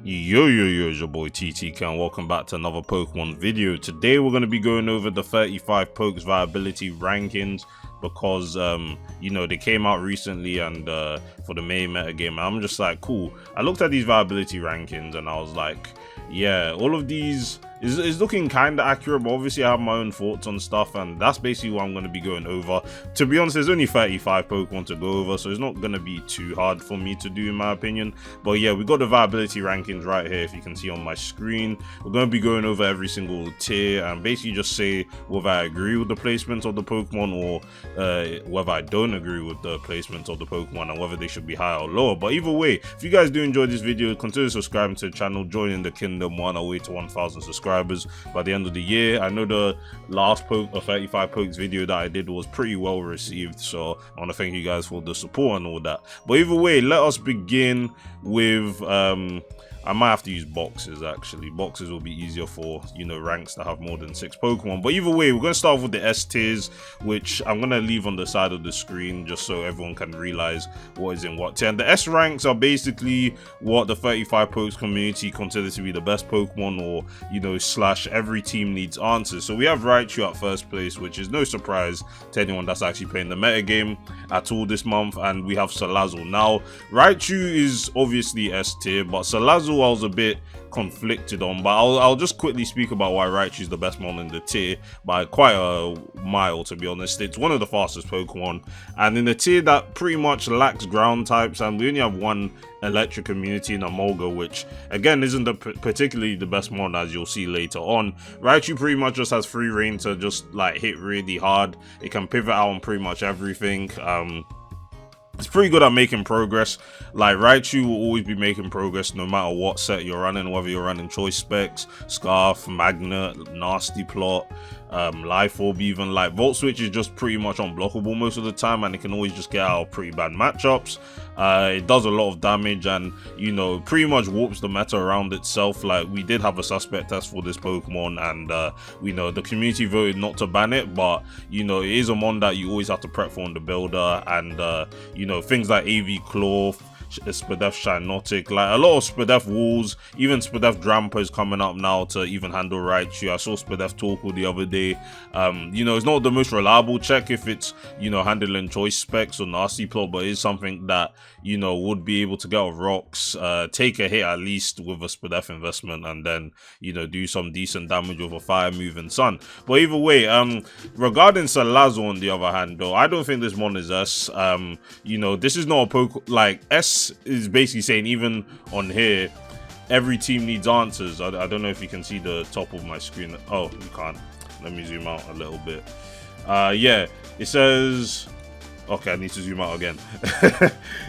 Yo, it's your boy TTK and welcome back to another Pokemon video. Today we're going to be going over the 35 Pokes Viability Rankings because, you know, they came out recently and for the main metagame. And I'm just like, cool. I looked at these Viability Rankings and I was like, yeah, all of these is looking kind of accurate, but obviously I have my own thoughts on stuff, and that's basically what I'm going to be going over. To be honest, there's only 35 Pokemon to go over, so it's not going to be too hard for me to do in my opinion. But yeah, we got the Viability Rankings right here, if you can see on my screen. We're going to be going over every single tier and basically just say whether I agree with the placement of the Pokemon or whether I don't agree with the placement of the Pokemon and whether they should be higher or lower. But either way, if you guys do enjoy this video, consider subscribing to the channel, joining the kingdom. We're on our way to 1,000 subscribers by the end of the year. I know the last 35 Pokes video that I did was pretty well received, so I want to thank you guys for the support and all that. But either way, let us begin with I might have to use boxes actually. Boxes will be easier for, you know, ranks that have more than 6 Pokemon. But either way, we're going to start off with the S tiers, which I'm going to leave on the side of the screen just so everyone can realize what is in what tier. And the S ranks are basically what the 35 Pokes community consider to be the best Pokemon, or, you know, slash every team needs answers. So we have Raichu at first place, which is no surprise to anyone that's actually playing the metagame at all this month. And we have Salazzle. Now, Raichu is obviously S tier, but Salazzle I was a bit conflicted on, but I'll just quickly speak about why Raichu is the best mon in the tier by quite a mile, to be honest. It's one of the fastest Pokemon, and in a tier that pretty much lacks ground types, and we only have one electric immunity in Amolga, which again isn't particularly the best mon, as you'll see later on. Raichu pretty much just has free reign to just like hit really hard. It can pivot out on pretty much everything. It's pretty good at making progress. Like, Raichu will always be making progress no matter what set you're running, whether you're running Choice Specs, Scarf, Magnet, Nasty Plot, Life Orb even. Like, Volt Switch is just pretty much unblockable most of the time, and it can always just get out of pretty bad matchups. It does a lot of damage and, you know, pretty much warps the meta around itself. Like, we did have a suspect test for this Pokemon, and we know the community voted not to ban it, but, you know, it is a mon that you always have to prep for in the builder, and you know, things like AV Claw, Spadef Shinotic, like a lot of Spadef walls, even Spadef Drampa is coming up now to even handle Raichu. I saw Spadef Torkoal the other day. You know, it's not the most reliable check if it's, you know, handling Choice Specs or Nasty Plot, but it's something that, you know, would be able to get off rocks, take a hit at least with a Spadef investment, and then, you know, do some decent damage with a Fire Move and Sun. But either way, regarding Salazzle on the other hand though, I don't think this mon is S. You know, this is not a Poke, like S is basically saying, even on here, every team needs answers. I don't know if you can see the top of my screen. Oh, you can't. Let me zoom out a little bit. Yeah, it says, okay, I need to zoom out again.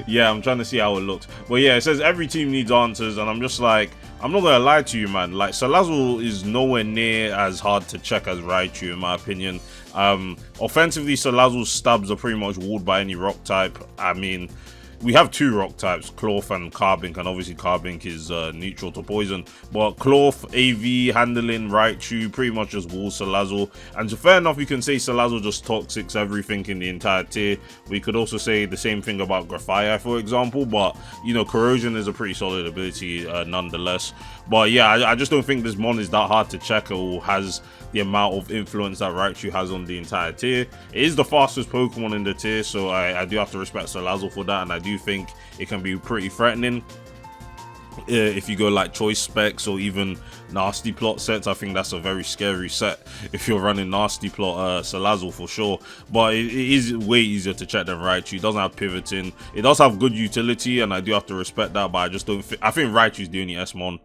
Yeah, I'm trying to see how it looks. But yeah, it says every team needs answers, and I'm just like, I'm not gonna lie to you, man. Like, Salazzle is nowhere near as hard to check as Raichu, in my opinion. Offensively, Salazzle's stabs are pretty much walled by any rock type. I mean, we have 2 rock types, Cloth and Carbink, and obviously Carbink is neutral to poison. But Cloth, AV, handling Raichu, pretty much just walls Salazzle. And so fair enough, you can say Salazzle just toxics everything in the entire tier. We could also say the same thing about Grafaiai, for example. But, you know, Corrosion is a pretty solid ability nonetheless. But yeah, I just don't think this mon is that hard to check or has the amount of influence that Raichu has on the entire tier. It is the fastest Pokemon in the tier, so I do have to respect Salazzle for that, and I do think it can be pretty threatening. If you go like Choice Specs or even Nasty Plot sets, I think that's a very scary set if you're running Nasty Plot Salazzle for sure. But it is way easier to check than Raichu. It doesn't have pivoting. It does have good utility, and I do have to respect that, but I just don't I think Raichu is the only S-mon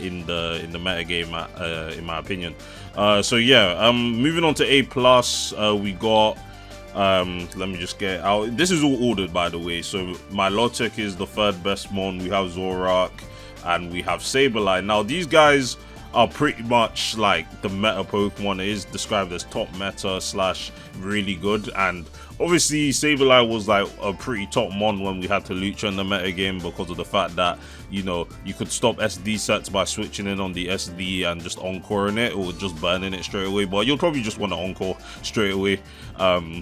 in the metagame, in my opinion. So yeah, moving on to A+, we got let me just get out. This is all ordered, by the way. So Milotic is the 3rd best mon. We have Zorak and we have Sableye. Now these guys are pretty much like the meta Pokemon. It is described as top meta slash really good, and obviously Sableye was like a pretty top mon when we had to Lucha in the meta game because of the fact that, you know, you could stop SD sets by switching in on the SD and just encoring it, or just burning it straight away. But you'll probably just want to encore straight away,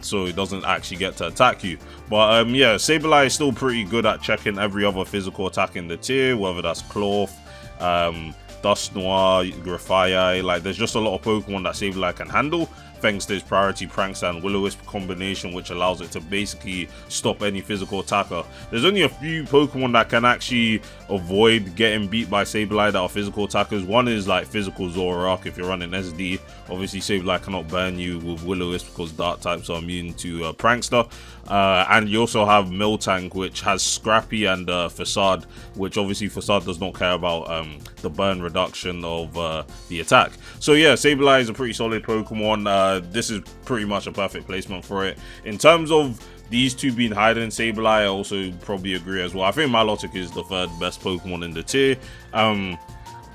so it doesn't actually get to attack you. But yeah, Sableye is still pretty good at checking every other physical attack in the tier, whether that's Cloth, Dusknoir, Grafaiai. Like, there's just a lot of Pokemon that Sableye can handle, thanks to its priority Prankster and Will-O-Wisp combination, which allows it to basically stop any physical attacker. There's only a few Pokemon that can actually avoid getting beat by Sableye that are physical attackers. One is like physical Zoroark if you're running SD. Obviously Sableye cannot burn you with Will-O-Wisp because dark types are immune to Prankster. And you also have Miltank, which has Scrappy and Facade, which obviously Facade does not care about the burn reduction of the attack. So yeah, Sableye is a pretty solid Pokemon. This is pretty much a perfect placement for it. In terms of these two being higher than Sableye, I also probably agree as well. I think Milotic is the third best Pokemon in the tier.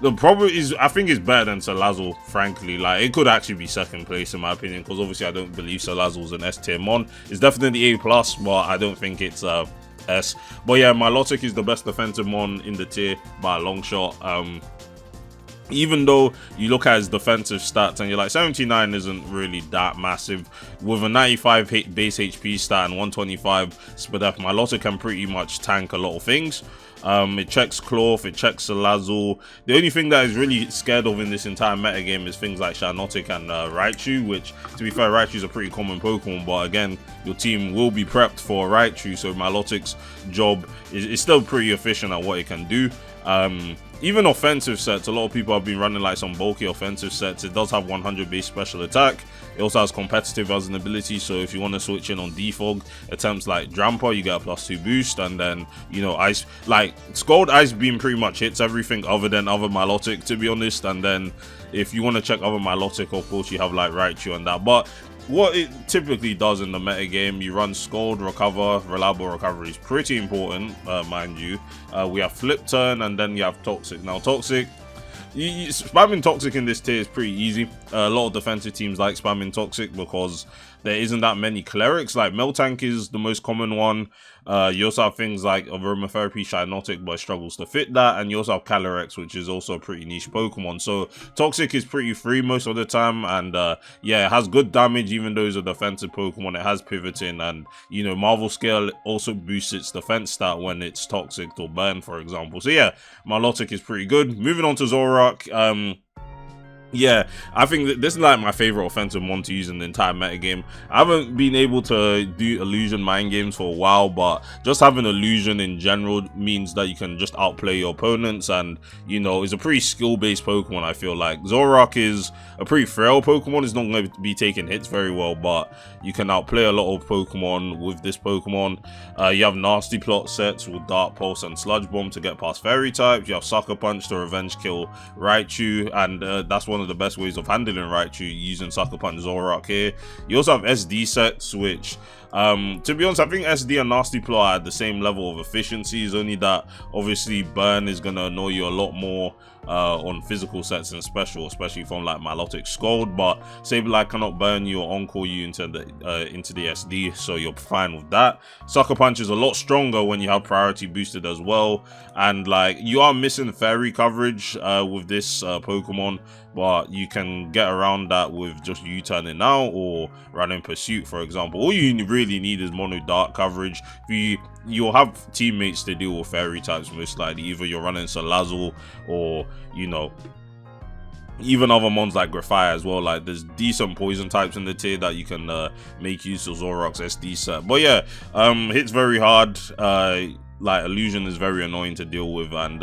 The problem is, I think it's better than Salazzle, frankly. Like, it could actually be second place in my opinion, because obviously I don't believe Salazzle's an S tier mon. It's definitely A+, but I don't think it's S. But yeah, Milotic is the best defensive mon in the tier by a long shot. Even though you look at his defensive stats and you're like, 79 isn't really that massive. With a 95 base HP stat and 125 speed up, Milotic can pretty much tank a lot of things. It checks Cloth, it checks Salazzle. The only thing that is really scared of in this entire metagame is things like Shiinotic and Raichu, which, to be fair, Raichu is a pretty common Pokemon, but again, your team will be prepped for Raichu, so Milotic's job is still pretty efficient at what it can do. Even offensive sets, a lot of people have been running like some bulky offensive sets. It does have 100 base special attack. It also has competitive as an ability, so if you want to switch in on defog attempts like Drampa, you get a +2 boost, and then, you know, Ice, like Scald Ice Beam pretty much hits everything other than other Milotic, to be honest. And then if you want to check other Milotic, of course you have like Raichu and that. But what it typically does in the meta game, you run Scald, Recover. Reliable recovery is pretty important, mind you. We have Flip Turn, and then you have Toxic. Now Toxic, spamming Toxic in this tier is pretty easy. A lot of defensive teams like spamming Toxic because there isn't that many clerics. Like Miltank is the most common one. You also have things like Aromatherapy, Shiinotic, but it struggles to fit that. And you also have Calyrex, which is also a pretty niche Pokemon. So Toxic is pretty free most of the time. And yeah, it has good damage even though it's a defensive Pokemon. It has pivoting, and, you know, Marvel Scale also boosts its defense stat when it's Toxic or Burn, for example. So yeah, Milotic is pretty good. Moving on to Zoroark. Yeah, I think that this is like my favorite offensive mon to use in the entire metagame. I haven't been able to do illusion mind games for a while, but just having illusion in general means that you can just outplay your opponents, and, you know, it's a pretty skill-based Pokemon. I feel like Zoroark is a pretty frail Pokemon. It's not going to be taking hits very well, but you can outplay a lot of Pokemon with this Pokemon. You have Nasty Plot sets with Dark Pulse and Sludge Bomb to get past Fairy types. You have Sucker Punch to revenge kill Raichu, and that's one of the best ways of handling Raichu, using Sucker Punch Zoroark here. You also have SD sets, which, to be honest, I think SD and Nasty Plot are at the same level of efficiency. It's only that obviously Burn is going to annoy you a lot more on physical sets and special, especially from like Milotic Scald, but Sableye cannot burn you or encore you into the SD, so you're fine with that. Sucker Punch is a lot stronger when you have priority boosted as well, and like you are missing fairy coverage with this Pokemon, but you can get around that with just U-turning out or running Pursuit, for example. All you really need is Mono Dark coverage. You'll have teammates to deal with fairy types most likely. Either you're running Salazzle or, you know, even other mons like Grafaiai as well. Like, there's decent poison types in the tier that you can make use of Zoroark's SD set. But yeah, hits very hard. Like, illusion is very annoying to deal with, and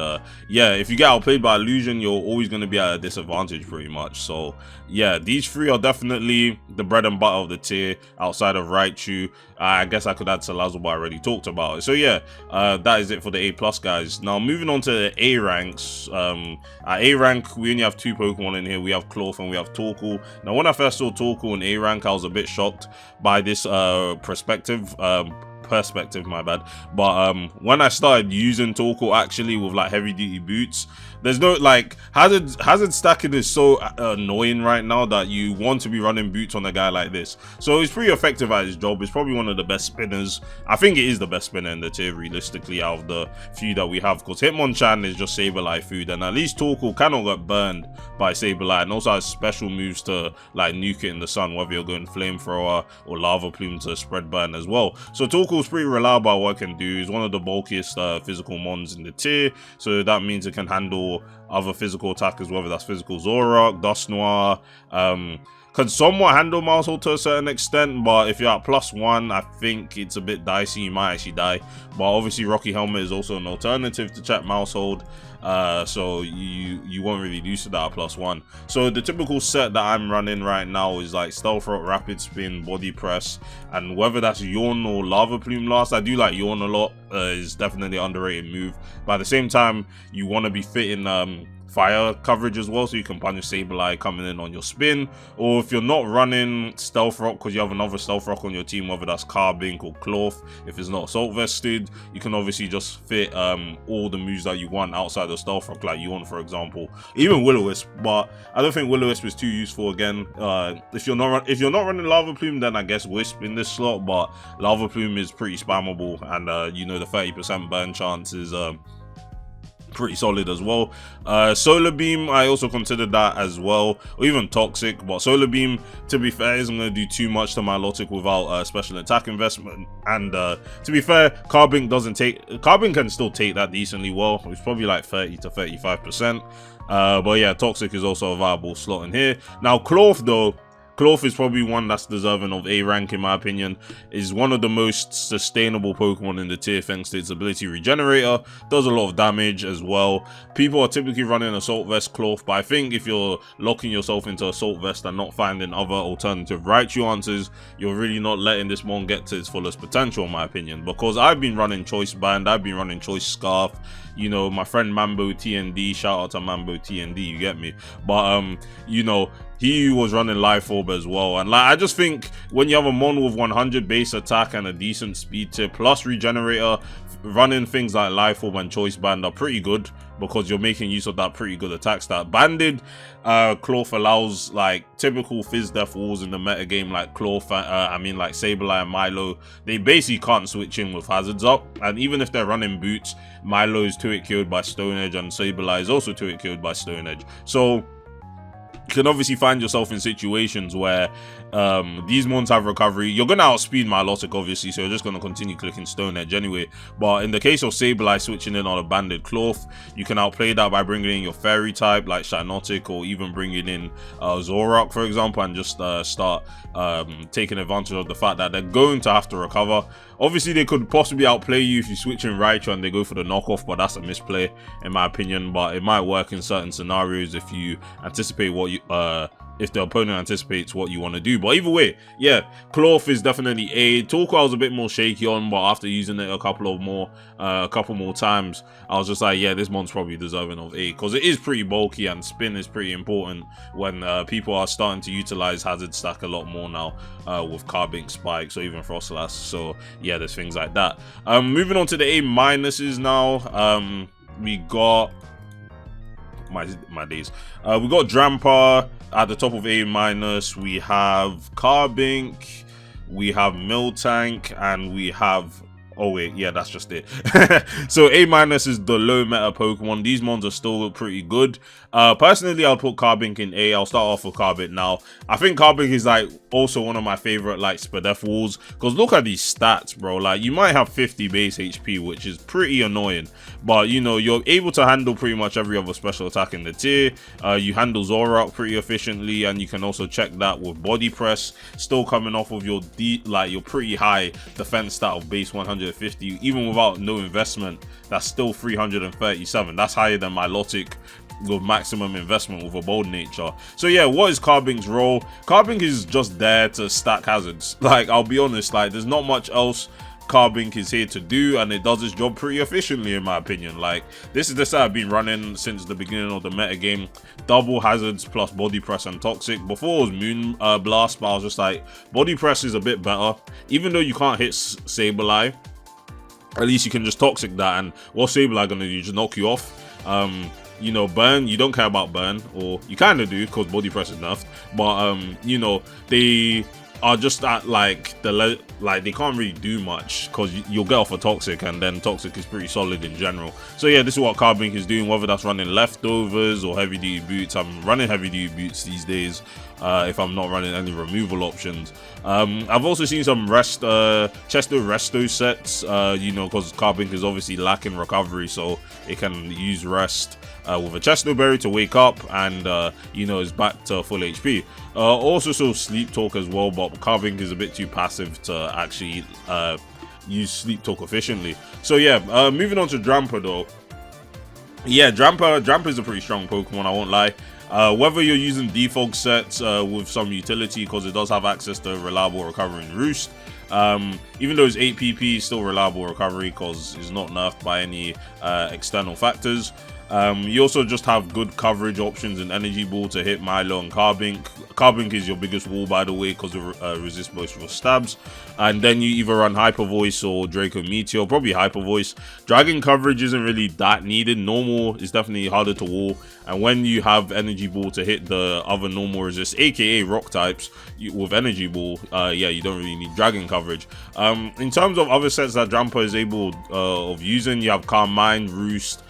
yeah, if you get outplayed by illusion, you're always going to be at a disadvantage pretty much. So yeah, these three are definitely the bread and butter of the tier outside of Raichu. I guess I could add Salazzle, but I already talked about it. So yeah, that is it for the A+ guys. Now moving on to the A ranks. At A rank, we only have two Pokemon in here. We have Cloth and we have Torkoal. Now when I first saw Torkoal in A rank, I was a bit shocked by this perspective. perspective, my bad. But when I started using Torkoal actually with like heavy duty boots, there's no like hazard stacking is so annoying right now that you want to be running boots on a guy like this. So he's pretty effective at his job. He's probably one of the best spinners. I think it is the best spinner in the tier realistically out of the few that we have, because Hitmonchan is just Sableye food, and at least Torkoal cannot get burned by Sableye, and also has special moves to like nuke it in the sun, whether you're going Flamethrower or Lava Plume to spread burn as well. So Torkoal's pretty reliable at what it can do. He's one of the bulkiest physical mons in the tier, so that means it can handle other physical attackers, whether that's physical Zoroark, Dusknoir, can somewhat handle Maushold to a certain extent, but if you're at +1, I think it's a bit dicey. You might actually die. But obviously Rocky Helmet is also an alternative to check Maushold, so you won't really lose to that at +1. So the typical set that I'm running right now is like Stealth Rock, Rapid Spin, Body Press, and whether that's Yawn or Lava Plume last. I do like Yawn a lot. Is definitely an underrated move, but at the same time you want to be fitting fire coverage as well, so you can punish Sableye coming in on your spin. Or if you're not running Stealth Rock because you have another Stealth Rock on your team, whether that's Carbink or Cloth, if it's not Assault Vested, you can obviously just fit all the moves that you want outside of Stealth Rock, like Yawn for example, even Will-O-Wisp. But I don't think Will-O-Wisp is too useful again. If you're not running Lava Plume, then I guess Wisp in this slot, but Lava Plume is pretty spammable, and you know, the 30% burn chance is pretty solid as well. Solar Beam, I also considered that as well, or even Toxic, but Solar Beam, to be fair, isn't going to do too much to Milotic without special attack investment. And to be fair, Carbink can still take that decently well. It's probably like 30 to 35%. But yeah, Toxic is also a viable slot in here. Now Cloth though, Cloth is probably one that's deserving of A rank in my opinion. Is one of the most sustainable Pokemon in the tier thanks to its ability Regenerator. Does a lot of damage as well. People are typically running Assault Vest Cloth, but I think if you're locking yourself into Assault Vest and not finding other alternative Raichu answers, you're really not letting this mon get to its fullest potential in my opinion. Because I've been running Choice Band, I've been running Choice Scarf, you know, my friend Mambo TND, shout out to Mambo TND, you get me. But you know, he was running Life Orb as well, and like I just think when you have a mon with 100 base attack and a decent speed tip plus Regenerator, running things like Life Orb and Choice Band are pretty good because you're making use of that pretty good attack stat. Banded Cloth allows like typical Fizz Death walls in the metagame, like Cloth, I mean like Sableye and Milo, they basically can't switch in with hazards up, and even if they're running boots, Milo is 2-hit killed by Stone Edge and Sableye is also 2-hit killed by Stone Edge. So you can obviously find yourself in situations where these mons have recovery. You're going to outspeed Milotic obviously, so you're just going to continue clicking Stone Edge anyway. But in the case of Sableye switching in on a Banded Cloth, you can outplay that by bringing in your Fairy type like Shinotic, or even bringing in Zoroark for example, and just start taking advantage of the fact that they're going to have to recover. Obviously they could possibly outplay you if you switch in Raichu and they go for the knockoff, but that's a misplay in my opinion. But it might work in certain scenarios if you anticipate what you if the opponent anticipates what you want to do. But either way, yeah, Cloth is definitely A. Torkoal I was a bit more shaky on, but after using it a couple more times, I was just like, yeah, this mon's probably deserving of A, because it is pretty bulky and spin is pretty important when people are starting to utilize Hazard Stack a lot more now with Carbink Spikes or even Frostlass. So yeah, there's things like that. Moving on to the A minuses now. We got my days. We got Drampa at the top of A minus. We have Carbink, we have Miltank, and we have, oh wait, yeah, that's just it. So A minus is the low meta Pokemon. These mons are still pretty good. Personally, I'll put Carbink in A. I'll start off with Carbink now. I think Carbink is like also one of my favorite like Spadef walls, because look at these stats, bro. Like you might have 50 base HP, which is pretty annoying, but you know, you're able to handle pretty much every other special attack in the tier. You handle Zoroark pretty efficiently, and you can also check that with Body Press, still coming off of your your pretty high defense stat of base 150, even without no investment. That's still 337. That's higher than Milotic with maximum investment with a bold nature. So yeah, what is Carbink's role? Carbink is just there to stack hazards. Like, I'll be honest, like there's not much else Carbink is here to do, and it does its job pretty efficiently in my opinion. Like, this is the set I've been running since the beginning of the metagame. Double hazards plus body press and toxic. Before it was moon blast, but I was just like, body press is a bit better. Even though you can't hit Sableye, at least you can just toxic that, and what's Sableye gonna do? Just knock you off. You know, burn, you don't care about burn, or you kind of do because body press is nerfed, but you know, they are just at like they can't really do much because you'll get off a toxic, and then toxic is pretty solid in general. So yeah, this is what Carbink is doing, whether that's running leftovers or heavy duty boots. I'm running heavy duty boots these days if I'm not running any removal options. I've also seen some Chesto Resto sets, you know, because Carbink is obviously lacking recovery, so it can use rest with a Chesto Berry to wake up, and you know, is back to full HP. Also so Sleep Talk as well, but Carbink is a bit too passive to actually use Sleep Talk efficiently. So yeah, moving on to Drampa though. Yeah, Drampa is a pretty strong Pokemon, I won't lie. Whether you're using defog sets with some utility, because it does have access to reliable recovery and roost, even though it's 8 PP, still reliable recovery because it's not nerfed by any external factors. You also just have good coverage options in Energy Ball to hit Milo and Carbink. Carbink is your biggest wall, by the way, because it resists most of your stabs. And then you either run Hyper Voice or Draco Meteor, probably Hyper Voice. Dragon coverage isn't really that needed. Normal is definitely harder to wall. And when you have Energy Ball to hit the other normal resist, aka rock types, with Energy Ball, yeah, you don't really need Dragon coverage. In terms of other sets that Drampa is able of using, you have Calm Mind, Roost,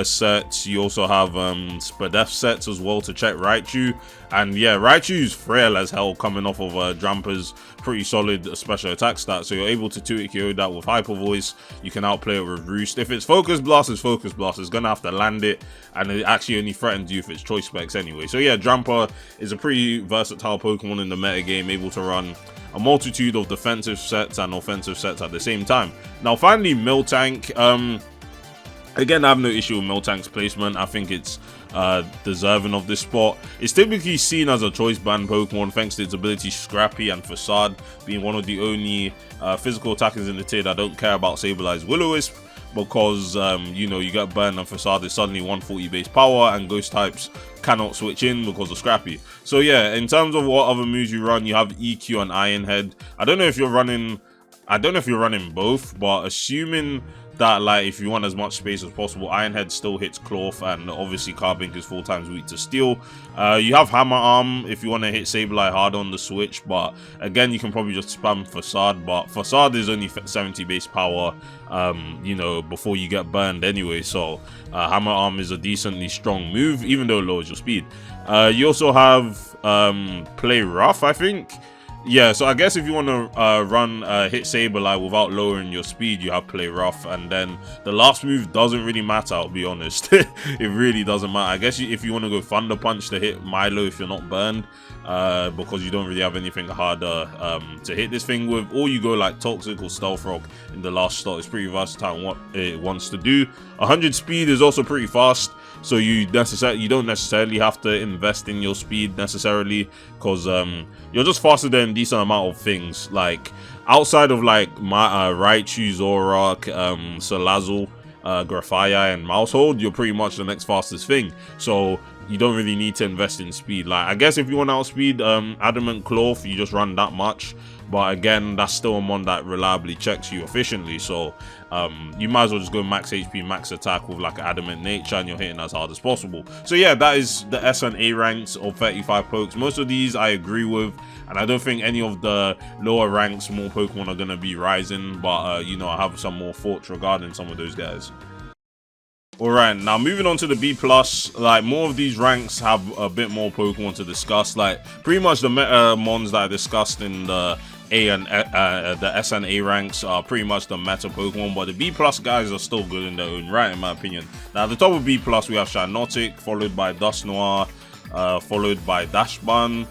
sets. You also have Spadef sets as well to check Raichu, and yeah, Raichu is frail as hell coming off of Drampa's pretty solid special attack stat, so you're able to 2-hit KO that with Hyper Voice. You can outplay it with Roost. If it's Focus Blast, it's Focus Blast. It's gonna have to land it, and it actually only threatens you if it's Choice Specs anyway. So yeah, Drampa is a pretty versatile Pokemon in the metagame, able to run a multitude of defensive sets and offensive sets at the same time. Now finally, Miltank. Again, I have no issue with Miltank's placement. I think it's deserving of this spot. It's typically seen as a choice band Pokemon thanks to its ability Scrappy and Facade, being one of the only physical attackers in the tier that don't care about Sableye's Will-O-Wisp, because you know, you get Burn and Facade is suddenly 140 base power, and Ghost types cannot switch in because of Scrappy. So yeah, in terms of what other moves you run, you have EQ and Iron Head. I don't know if you're running both, but assuming that, like, if you want as much space as possible, Iron Head still hits Cloth, and obviously Carbink is 4 times weak to Steel. You have Hammer Arm if you want to hit Sableye hard on the switch, but again, you can probably just spam Facade, but Facade is only 70 base power, you know, before you get burned anyway, so Hammer Arm is a decently strong move, even though it lowers your speed. You also have Play Rough, I think. Yeah, so I guess if you want to run hit Sableye without lowering your speed, you have Play Rough, and then the last move doesn't really matter, I'll be honest. It really doesn't matter. I guess if you want to go Thunder Punch to hit Milo if you're not burned, because you don't really have anything harder to hit this thing with, or you go like Toxic or Stealth Rock in the last slot. It's pretty versatile in what it wants to do. 100 speed is also pretty fast, so you don't necessarily have to invest in your speed necessarily, because you're just faster than a decent amount of things. Like outside of like my Raichu, Zoroark, Salazzle, Grafaiai, and Mousehold, you're pretty much the next fastest thing. So you don't really need to invest in speed. Like, I guess if you want to outspeed Adamant Cloth, you just run that much. But again, that's still a mon that reliably checks you efficiently. So you might as well just go max HP, max attack with like Adamant Nature, and you're hitting as hard as possible. So yeah, that is the S and A ranks of 35 pokes. Most of these I agree with, and I don't think any of the lower ranks, more Pokemon are going to be rising. But you know, I have some more thoughts regarding some of those guys. Alright, now moving on to the B+, like more of these ranks have a bit more Pokemon to discuss. Like pretty much the meta mons that I discussed in the A and the S and A ranks are pretty much the meta Pokemon, but the B+ guys are still good in their own right, in my opinion. Now at the top of B+, we have Shinotic, followed by Dusknoir, followed by Dashban,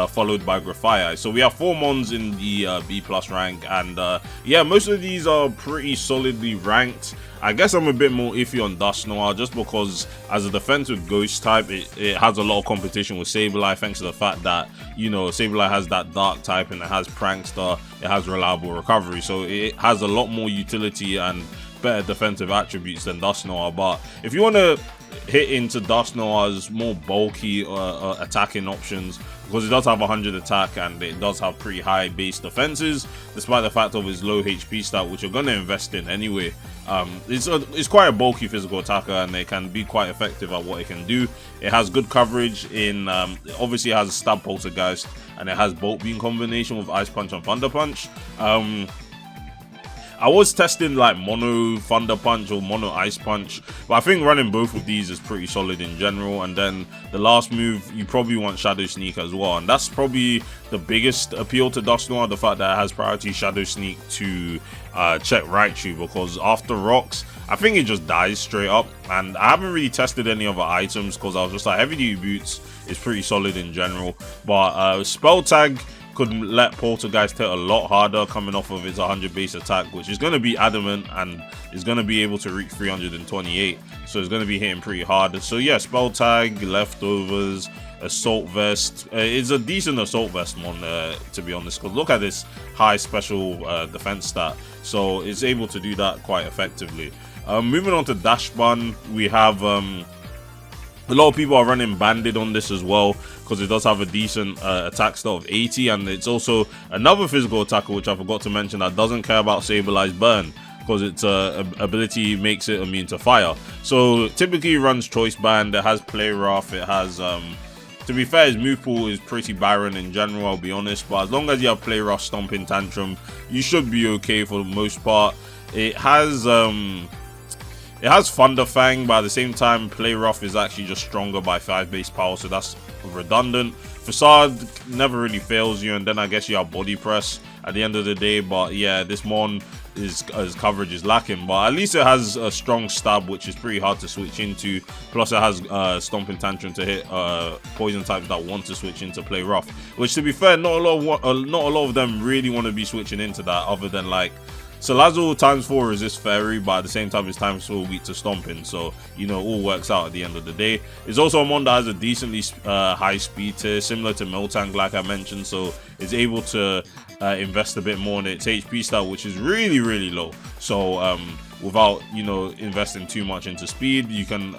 followed by Graphite. So we have 4 mons in the B+ rank, and yeah, most of these are pretty solidly ranked. I guess I'm a bit more iffy on Dust Noir just because as a defensive ghost type, it has a lot of competition with Sableye, thanks to the fact that, you know, Sableye has that dark type and it has Prankster, it has reliable recovery, so it has a lot more utility and better defensive attributes than Dust Noir. But if you want to hit into Dust Noir's more bulky attacking options, because it does have 100 attack and it does have pretty high base defenses, despite the fact of its low HP stat, which you're going to invest in anyway. It's quite a bulky physical attacker, and it can be quite effective at what it can do. It has good coverage in, obviously it has Stab Poltergeist, and it has Bolt Beam combination with Ice Punch and Thunder Punch. I was testing like mono Thunder Punch or mono Ice Punch, but I think running both of these is pretty solid in general. And then the last move, you probably want Shadow Sneak as well, and that's probably the biggest appeal to Dust Noir, the fact that it has priority Shadow Sneak to check Raichu, because after Rocks, I think it just dies straight up. And I haven't really tested any other items because I was just like, Heavy Duty Boots is pretty solid in general, but Spell Tag could let Poltergeist hit a lot harder coming off of its 100 base attack, which is going to be adamant and is going to be able to reach 328, so it's going to be hitting pretty hard. So yeah, Spell Tag, Leftovers, Assault Vest. It's a decent Assault Vest one, to be honest, because look at this high special defense stat, so it's able to do that quite effectively. Moving on to Dash Bun, we have a lot of people are running Banded on this as well, because it does have a decent attack stat of 80, and it's also another physical attacker, which I forgot to mention, that doesn't care about Sablei's burn, because its ability makes it immune to fire. So typically it runs Choice Band, it has Play Rough, it has, to be fair, his move pool is pretty barren in general, I'll be honest, but as long as you have Play Rough, Stomping Tantrum, you should be okay for the most part. It has Thunder Fang, but at the same time, Play Rough is actually just stronger by 5 base power, so that's redundant. Facade never really fails you, and then I guess you have Body Press at the end of the day. But yeah, this Mon his coverage is lacking, but at least it has a strong Stab, which is pretty hard to switch into. Plus it has Stomping Tantrum to hit poison types that want to switch into Play Rough, which, to be fair, not a lot of them really want to be switching into that, other than like Salazzle ×4 resist Fairy, but at the same time it's ×4 weak to Stomping, so you know, all works out at the end of the day. It's also a mon that has a decently high speed tier, similar to Miltank like I mentioned, so it's able to invest a bit more in its HP stat, which is really low. So without, you know, investing too much into speed, you can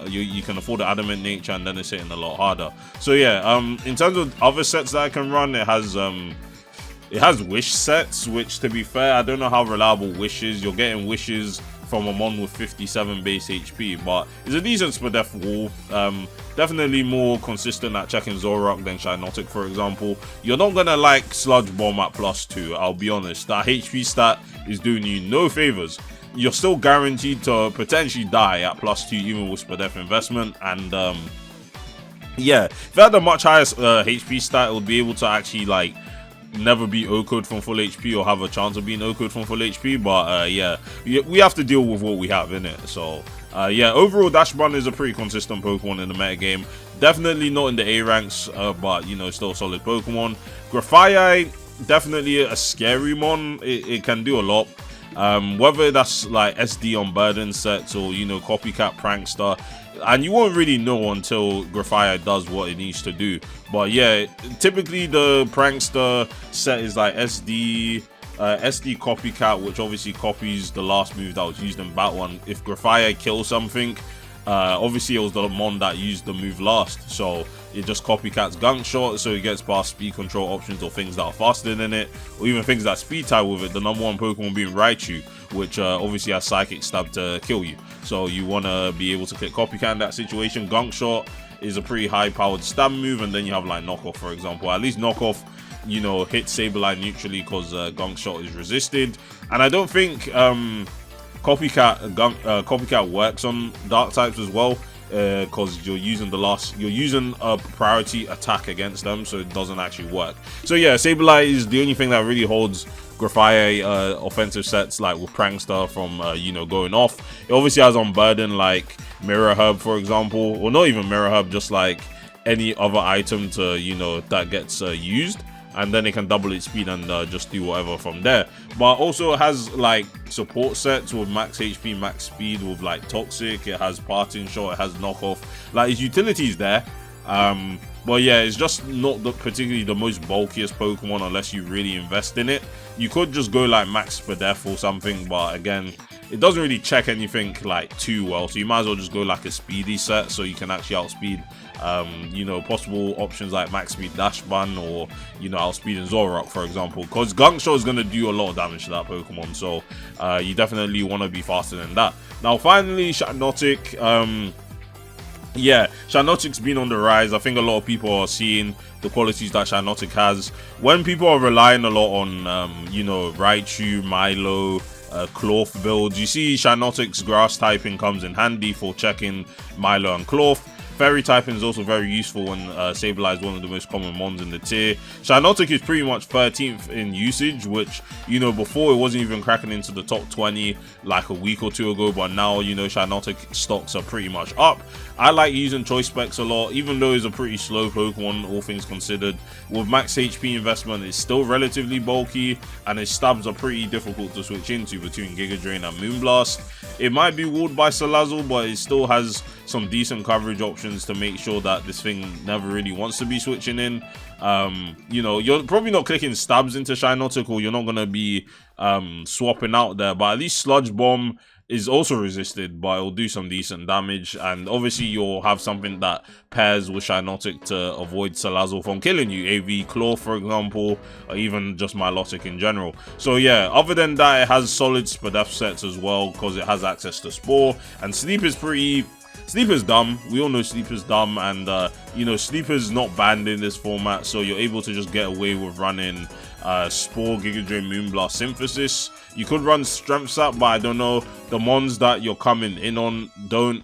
afford the Adamant Nature, and then it's hitting a lot harder. So yeah, in terms of other sets that I can run, it has Wish sets, which, to be fair, I don't know how reliable Wish is. You're getting Wishes from a mon with 57 base HP, but it's a decent Spadef wall. Definitely more consistent at checking Zoroark than Shiinotic, for example. You're not gonna like Sludge Bomb at +2, I'll be honest. That HP stat is doing you no favors. You're still guaranteed to potentially die at +2 even with Spadef investment, and yeah, if it had a much higher HP stat, it would be able to actually like never be O-code from full HP, or have a chance of being O-code from full HP, but yeah, we have to deal with what we have in it. So yeah, overall Dash Bun is a pretty consistent Pokemon in the metagame. Definitely not in the A ranks, but you know, still a solid Pokemon. Graphite, definitely a scary mon. It can do a lot. Whether that's like SD on Burden sets or, you know, Copycat Prankster, and you won't really know until Graphite does what it needs to do. But yeah, typically the Prankster set is like SD Copycat, which obviously copies the last move that was used in Bat 1. If Graphite kills something, obviously it was the mon that used the move last, so it just copycats Gunk Shot, so it gets past speed control options or things that are faster than it, or even things that speed tie with it. The number one Pokemon being Raichu, which obviously has Psychic Stab to kill you, so you want to be able to click Copycat in that situation. Gunk Shot is a pretty high powered stab move, and then you have like Knockoff, for example. At least Knockoff, you know, hits Sableye neutrally because Gunk Shot is resisted, and I don't think Copycat works on dark types as well, because you're using a priority attack against them, so it doesn't actually work. So yeah, Sableye is the only thing that really holds Graphite offensive sets like with Prankster from you know, going off. It obviously has on Burden like Mirror Herb, for example, or not even Mirror Herb, just like any other item to, you know, that gets used, and then it can double its speed and just do whatever from there. But also has like support sets with max HP, max speed, with like toxic. It has parting shot, it has knockoff, like its utilities there. But yeah, it's just not particularly the most bulkiest Pokemon unless you really invest in it. You could just go like max Spadef or something, but again, it doesn't really check anything like too well, so you might as well just go like a speedy set so you can actually outspeed you know, possible options like max speed Dash Ban, or, you know, outspeeding Zoroark, for example, because Gunk Shot is going to do a lot of damage to that Pokemon, so you definitely want to be faster than that. Now finally, Shatnotic. Yeah, Shatnotic's been on the rise. I think a lot of people are seeing the qualities that Shatnotic has. When people are relying a lot on, you know, Raichu, Milo, Cloth builds, you see Shatnotic's grass typing comes in handy for checking Milo and Cloth. Fairy typing is also very useful when Sableye is one of the most common mons in the tier. Shatnotic is pretty much 13th in usage, which, you know, before it wasn't even cracking into the top 20 like a week or two ago, but now, you know, Shatnotic stocks are pretty much up. I like using Choice Specs a lot, even though it's a pretty slow Pokemon, all things considered. With max HP investment, it's still relatively bulky, and its stabs are pretty difficult to switch into between Giga Drain and Moonblast. It might be walled by Salazzle, but it still has some decent coverage options to make sure that this thing never really wants to be switching in. You know, you're probably not clicking stabs into Shatnotic, or you're not going to be swapping out there, but at least Sludge Bomb is also resisted, but it'll do some decent damage, and obviously you'll have something that pairs with Shatnotic to avoid Salazzle from killing you, AV Claw for example, or even just Milotic in general. So yeah, other than that, it has solid Spadef sets as well, because it has access to Spore, and Sleep is dumb. We all know Sleep is dumb, and you know, Sleep is not banned in this format, so you're able to just get away with running Spore, Giga Drain, Moonblast, Synthesis. You could run Strength Sap, but I don't know, the mons that you're coming in on don't.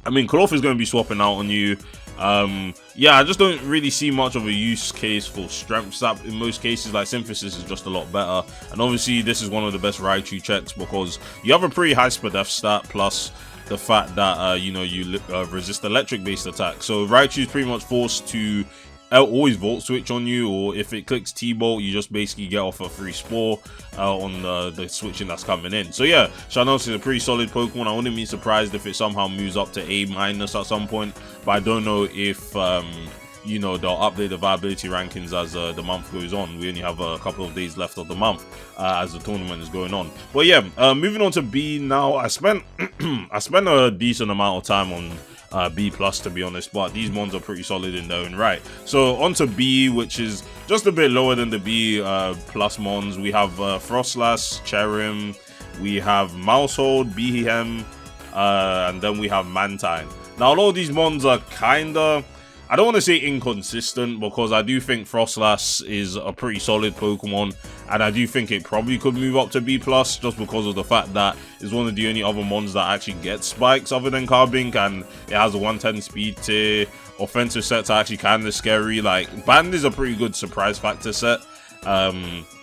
I mean, Cloth is going to be swapping out on you. Yeah, I just don't really see much of a use case for Strength Sap in most cases. Like, Synthesis is just a lot better, and obviously this is one of the best Raichu checks because you have a pretty high Spadef stat, plus the fact that you know, you resist electric based attacks. So Raichu is pretty much forced to always Volt Switch on you, or if it clicks T-Bolt, you just basically get off a free Spore on the switching that's coming in. So yeah, Shatnotic is a pretty solid Pokemon. I wouldn't be surprised if it somehow moves up to A- at some point, but I don't know if you know, they'll update the viability rankings as the month goes on. We only have a couple of days left of the month as the tournament is going on. But yeah, moving on to B now. I spent I spent a decent amount of time on B plus, to be honest, but these mons are pretty solid in their own right. So on to B, which is just a bit lower than the B plus mons. We have Frostlass, Cherim, we have Mousehold, Behem, and then we have Mantine. Now a lot of these mons are kinda, I don't want to say inconsistent, because I do think Frostlass is a pretty solid Pokemon, and I do think it probably could move up to B+, just because of the fact that it's one of the only other mons that actually gets spikes other than Carbink, and it has a 110 speed tier. Offensive sets are actually kind of scary. Like, Band is a pretty good surprise factor set.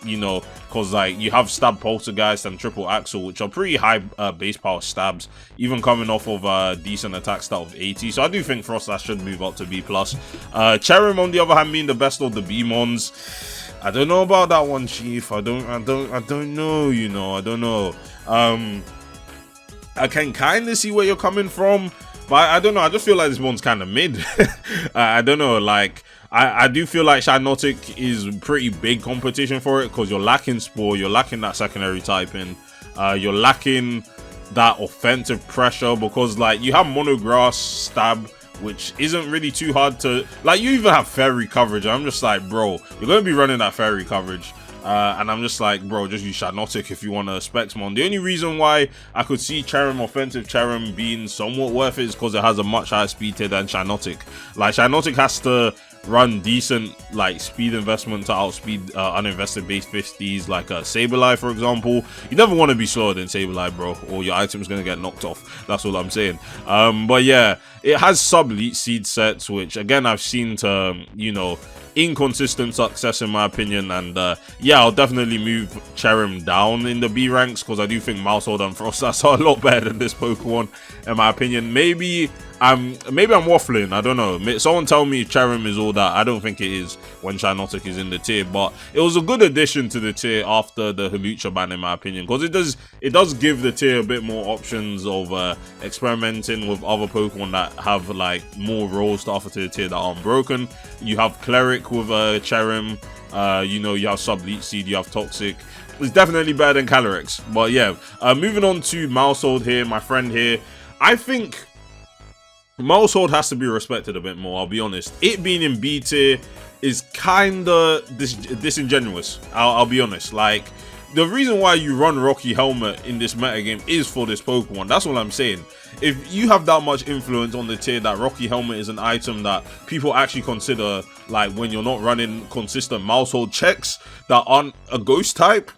You know, because like you have Stab Poltergeist and Triple Axle, which are pretty high base power stabs, even coming off of a decent attack stat of 80. So I do think Frostlass should move up to B+. Cherim, on the other hand, being the best of the B mons, I don't know about that one, Chief. I don't know, you know, I don't know. I can kind of see where you're coming from, but I don't know. I just feel like this one's kind of mid. I don't know, like, I do feel like Shatnotic is pretty big competition for it, because you're lacking Spore, you're lacking that secondary typing, you're lacking that offensive pressure, because like you have Monograss, Stab, which isn't really too hard to, like, you even have Fairy coverage. I'm just like, bro, you're going to be running that Fairy coverage. And I'm just like, bro, just use Shatnotic if you want a Spexmon. The only reason why I could see Cherim, offensive Cherim, being somewhat worth it is because it has a much higher speed tier than Shatnotic. Like, Shatnotic has to run decent like speed investment to outspeed uninvested base 50s like Sableye, for example. You never want to be slower than Sableye, bro, or your item's gonna get knocked off. That's all I'm saying. But yeah, it has sub-elite seed sets, which again I've seen to, you know, inconsistent success in my opinion. And yeah, I'll definitely move Cherrim down in the B ranks because I do think Mousehold and Frostas are a lot better than this Pokemon in my opinion. Maybe I'm waffling, I don't know. Someone tell me Cherrim is all that. I don't think it is when Shiinotic is in the tier, but it was a good addition to the tier after the Hawlucha ban in my opinion, because it does give the tier a bit more options of experimenting with other Pokemon that have like more roles to offer to the tier that aren't broken. You have Cleric with Cherrim, you know, you have Sub-Leech Seed, you have Toxic. It's definitely better than Calyrex. But yeah, moving on to Mousehold here, my friend here. I think Mousehold has to be respected a bit more, I'll be honest. It being in B tier is kinda disingenuous, I'll be honest. Like, the reason why you run Rocky Helmet in this metagame is for this Pokemon. That's what I'm saying. If you have that much influence on the tier that Rocky Helmet is an item that people actually consider, like when you're not running consistent Mousehold checks that aren't a ghost type,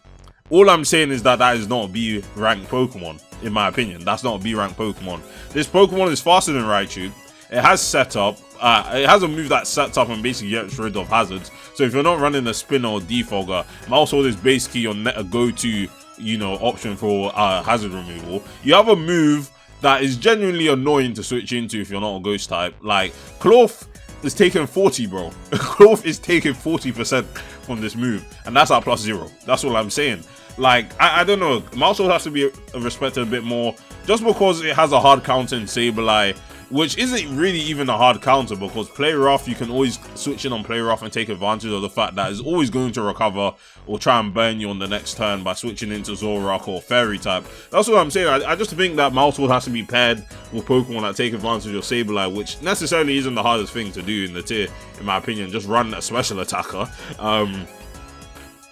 all I'm saying is that that is not a B rank Pokemon, in my opinion. That's not a B rank Pokemon. This Pokemon is faster than Raichu. It has setup. It has a move that sets up and basically gets rid of hazards. So if you're not running a Spinner or Defogger, Mousehold is basically your go-to, you know, option for hazard removal. You have a move that is genuinely annoying to switch into if you're not a ghost type. Like, Cloth is taking 40, bro. Cloth is taking 40% from this move, and that's at +0. That's all I'm saying. Like, I don't know. Mousehold has to be respected a bit more, just because it has a hard counter in Sableye, which isn't really even a hard counter, because Play Rough, you can always switch in on Play Rough and take advantage of the fact that it's always going to recover or try and burn you on the next turn by switching into Zoroark or Fairy type. That's what I'm saying. I just think that Mousehold has to be paired with Pokemon that take advantage of Sableye, which necessarily isn't the hardest thing to do in the tier, in my opinion. Just run a special attacker.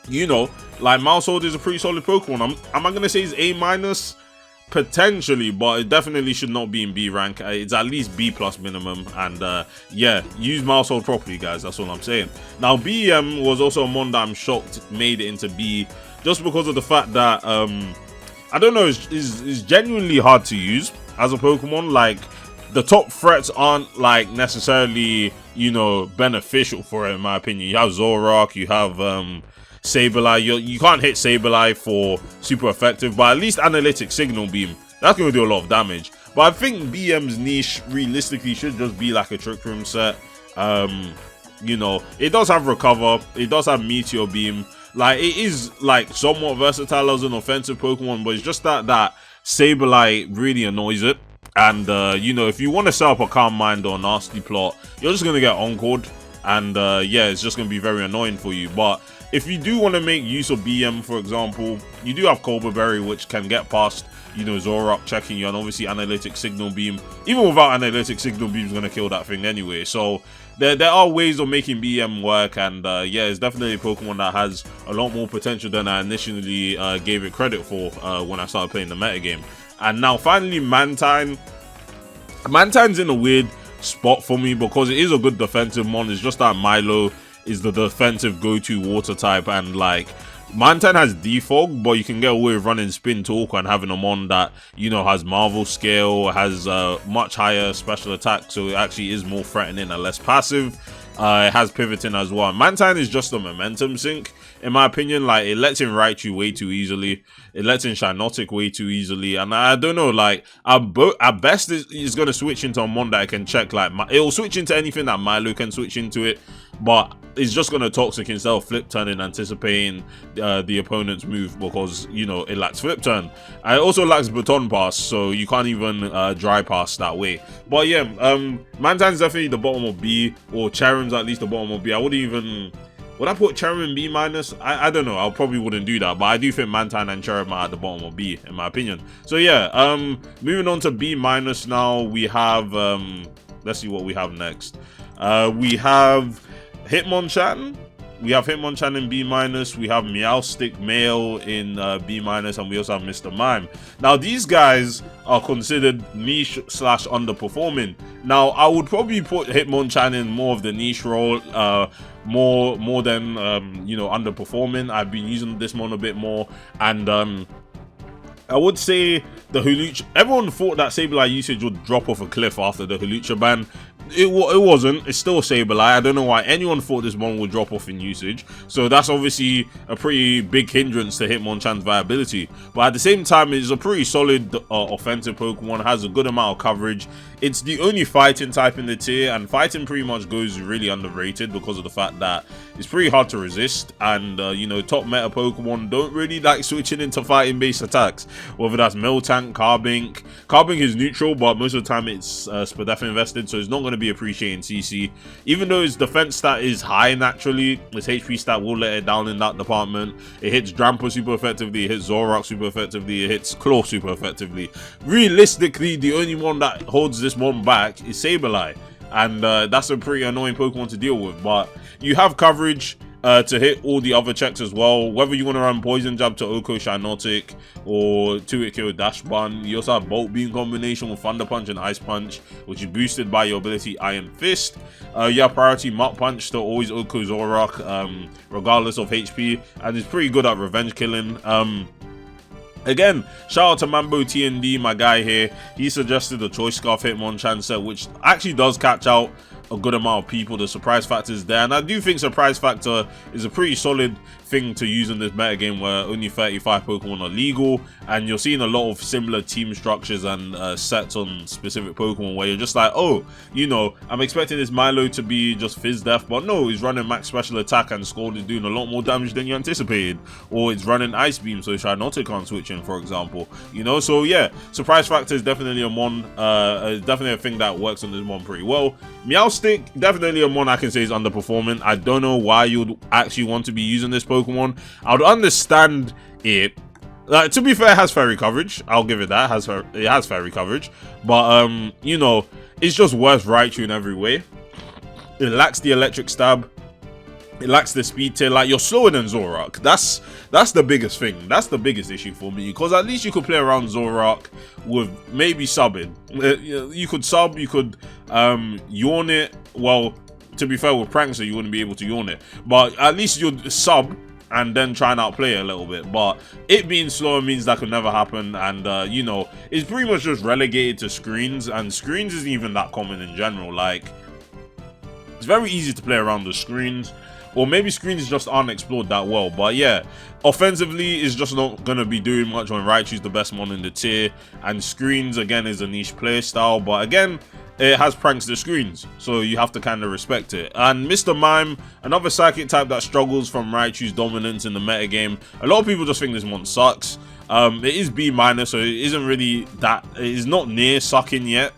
You know, like, Mousehold is a pretty solid Pokemon. Am I going to say it's A-? Potentially, but it definitely should not be in B rank. It's at least B+ minimum, and yeah, use Mousehold properly, guys. That's all I'm saying. Now, BM was also a mon that I'm shocked made it into B, just because of the fact that I don't know, is genuinely hard to use as a Pokemon. Like, the top threats aren't like necessarily, you know, beneficial for it, in my opinion. You have Zoroark, you have Sableye. You can't hit Sableye for super effective, but at least Analytic Signal Beam, that's going to do a lot of damage. But I think BM's niche realistically should just be like a Trick Room set. You know, it does have Recover, it does have Meteor Beam. Like, it is like somewhat versatile as an offensive Pokemon, but it's just that Sableye really annoys it. And you know, if you want to set up a Calm Mind or Nasty Plot, you're just going to get Encored, and yeah, it's just going to be very annoying for you. But if you do want to make use of BM, for example, you do have Cobra Berry, which can get past, you know, Zoroark checking you, and obviously Analytic Signal Beam. Even without Analytic Signal Beam, is going to kill that thing anyway. So there are ways of making BM work, and yeah, it's definitely a Pokemon that has a lot more potential than I initially gave it credit for when I started playing the metagame. And now finally, Mantine. Mantine's in a weird spot for me because it is a good defensive mon. It's just that Milo is the defensive go-to water type, and like, Mantine has Defog, but you can get away with running Spin Talk and having a mon that, you know, has Marvel Scale, has much higher special attack, so it actually is more threatening and less passive. It has Pivoting as well. Mantine is just a momentum sink, in my opinion. Like, it lets in Raichu way too easily. It lets in Shiinotic way too easily. And I don't know, like, at best, it's going to switch into a mon that I can check. Like, it'll switch into anything that Milo can switch into it. But it's just going to Toxic instead of Flip Turn and anticipating the opponent's move, because, you know, it lacks Flip Turn. And it also lacks Baton Pass, so you can't even Dry Pass that way. But yeah, Mantine's definitely the bottom of B, or Cherrim's at least the bottom of B. I wouldn't even... Would I put Cherrim in B-? I don't know. I probably wouldn't do that. But I do think Mantine and Cherrim are at the bottom of B, in my opinion. So yeah, moving on to B- now, we have... let's see what we have next. We have Hitmonchan. We have Hitmonchan in B-. We have Meowstic Male in B-, and we also have Mr. Mime. Now, these guys are considered niche / underperforming. Now, I would probably put Hitmonchan in more of the niche role, more than you know, underperforming. I've been using this mon a bit more, and I would say the Hawlucha. Everyone thought that Sableye usage would drop off a cliff after the Hawlucha ban. it wasn't. It's still Sableye. I don't know why anyone thought this one would drop off in usage. So that's obviously a pretty big hindrance to Hitmonchan's viability. But at the same time, it's a pretty solid offensive Pokemon. Has a good amount of coverage. It's the only fighting type in the tier, and fighting pretty much goes really underrated because of the fact that it's pretty hard to resist. And you know, top meta Pokemon don't really like switching into fighting based attacks, whether that's Miltank, Carbink. Carbink is neutral, but most of the time it's Spadef invested, so it's not going to be appreciating CC. Even though its defense stat is high naturally, its HP stat will let it down in that department. It hits Drampa super effectively, it hits Zoroark super effectively, it hits Claw super effectively. Realistically, the only one that holds this one back is Sableye, and that's a pretty annoying Pokemon to deal with. But you have coverage to hit all the other checks as well, whether you want to run Poison Jab to Oko Shinotic or 2-hit KO Dash Bun. You also have Bolt Beam combination with Thunder Punch and Ice Punch, which is boosted by your ability Iron Fist. You have Priority Mach Punch to always Oko Zoroark regardless of HP, and it's pretty good at revenge killing. Again, shout out to Mambo TND, my guy here. He suggested the Choice Scarf Hitmonchan set, which actually does catch out a good amount of people. The surprise factor is there, and I do think surprise factor is a pretty solid thing to use in this metagame where only 35 Pokemon are legal, and you're seeing a lot of similar team structures and sets on specific Pokemon where you're just like, oh, you know, I'm expecting this Milo to be just Fizz Def, but no, he's running max special attack and Scald is doing a lot more damage than you anticipated, or it's running Ice Beam so Shinotic can't switch in, for example, you know. So yeah, surprise factor is definitely a mon, definitely a thing that works on this mon pretty well. Meowstic, definitely a mon I can say is underperforming. I don't know why you'd actually want to be using this Pokemon. I would understand it. To be fair, it has fairy coverage. I'll give it that. It has fairy coverage. But, you know, it's just worse Raichu in every way. It lacks the electric stab. It lacks the speed tail. Like, you're slower than Zoroark. That's the biggest thing. That's the biggest issue for me. Because at least you could play around Zoroark with maybe subbing. You could sub, you could yawn it. Well, to be fair, with Prankster, you wouldn't be able to yawn it. But at least you'd sub and then try and outplay it a little bit. But it being slower means that could never happen. And, you know, it's pretty much just relegated to screens. And screens isn't even that common in general. Like, it's very easy to play around the screens. Or maybe screens just aren't explored that well. But yeah, offensively, it's just not going to be doing much when Raichu's the best one in the tier. And screens, again, is a niche playstyle. But again, it has Prankster screens, so you have to kind of respect it. And Mr. Mime, another psychic type that struggles from Raichu's dominance in the metagame. A lot of people just think this one sucks. It is B-, so it isn't really that, it is not near sucking yet.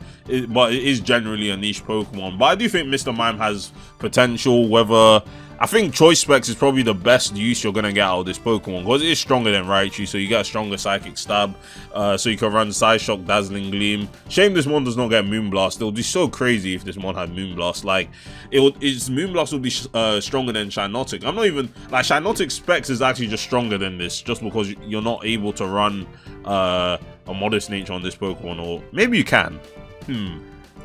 But it is generally a niche Pokemon. But I do think Mr. Mime has potential, whether... I think Choice Specs is probably the best use you're going to get out of this Pokemon, because it is stronger than Raichu, so you get a stronger Psychic Stab, so you can run Side Shock, Dazzling Gleam. Shame this one does not get Moonblast. It would be so crazy if this one had Moonblast. Like, its Moonblast would be stronger than Shinotic. I'm not even, like, Shinotic Specs is actually just stronger than this, just because you're not able to run a Modest Nature on this Pokemon, or maybe you can.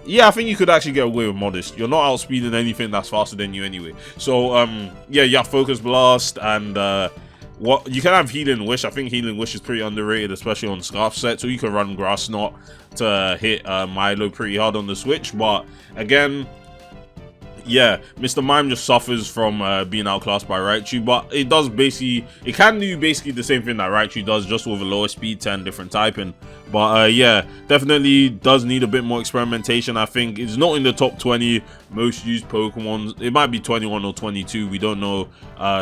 Yeah, I think you could actually get away with Modest. You're not outspeeding anything that's faster than you anyway. So, yeah, you have Focus Blast, and what you can have Healing Wish. I think Healing Wish is pretty underrated, especially on Scarf set. So you can run Grass Knot to hit Milo pretty hard on the switch. But again, yeah, Mr. Mime just suffers from being outclassed by Raichu, but it does basically, it can do basically the same thing that Raichu does, just with a lower speed, 10 different typing. But yeah, definitely does need a bit more experimentation. I think it's not in the top 20 most used Pokemon. It might be 21 or 22. We don't know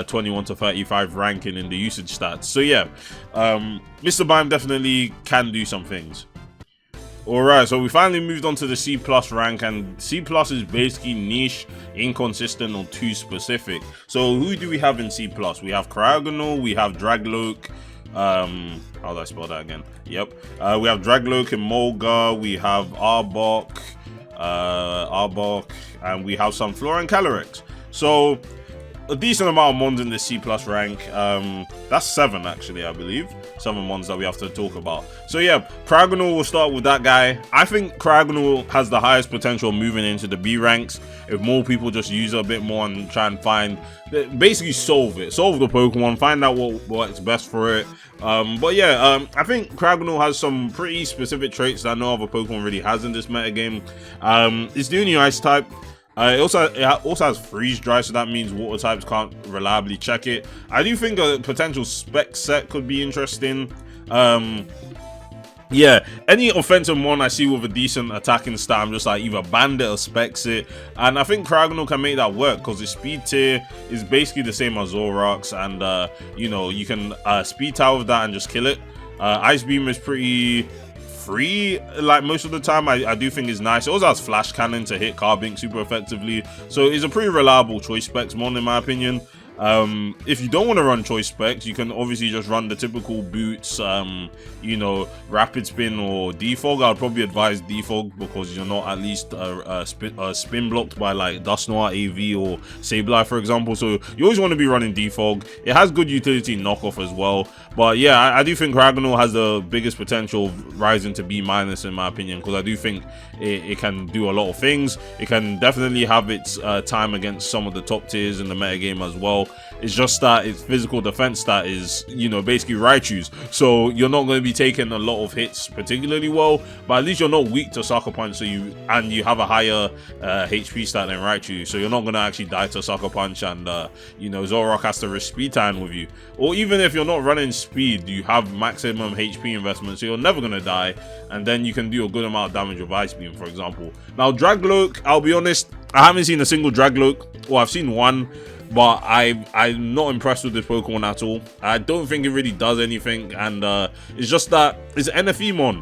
21 to 35 ranking in the usage stats. So yeah, Mr. Mime definitely can do some things. Alright, so we finally moved on to the C+ rank, and C+ is basically niche, inconsistent, or too specific. So who do we have in C+? We have Cryogonal, we have Dragloak, how do I spell that again? Yep. We have Dragloak and Molga, we have Arbok, and we have some Flora and Calyrex. So a decent amount of mons in the C+ rank. That's 7 actually, I believe. 7 mons that we have to talk about. So yeah, Cragonal, will start with that guy. I think Cragonal has the highest potential moving into the B ranks if more people just use it a bit more and try and find, basically solve the Pokemon, find out what works best for it. But yeah, I think Cragonal has some pretty specific traits that no other Pokemon really has in this metagame. It's the only ice type. It also has freeze dry, so that means water types can't reliably check it. I do think a potential spec set could be interesting. Yeah, any offensive one I see with a decent attacking stat, I'm just like either bandit or specs it, and I think Cragonal can make that work because the speed tier is basically the same as Zoroark's, and you know, you can speed tower with that and just kill it. Ice Beam is pretty free, like most of the time. I do think it's nice. It also has Flash Cannon to hit Carbink super effectively, so it's a pretty reliable choice specs mon in my opinion. If you don't want to run choice specs, you can obviously just run the typical boots, you know, rapid spin or defog. I'd probably advise defog because you're not at least spin blocked by like Dusknoir, AV or Sableye, for example. So you always want to be running defog. It has good utility knockoff as well. But yeah, I do think Cragonal has the biggest potential rising to B- in my opinion, because I do think it can do a lot of things. It can definitely have its time against some of the top tiers in the metagame as well. It's just that its physical defense stat is, you know, basically Raichu's, so you're not going to be taking a lot of hits particularly well, but at least you're not weak to Sucker Punch, so you have a higher HP stat than Raichu, so you're not going to actually die to Sucker Punch, and you know, Zoroark has to risk speed time with you. Or even if you're not running speed, you have maximum HP investment, so you're never going to die, and then you can do a good amount of damage with Ice Beam, for example. Now Dragloak, I'll be honest, I haven't seen a single Dragloak, or I've seen one, but I'm not impressed with this Pokemon at all. I don't think it really does anything, and it's just that it's an NFE mon.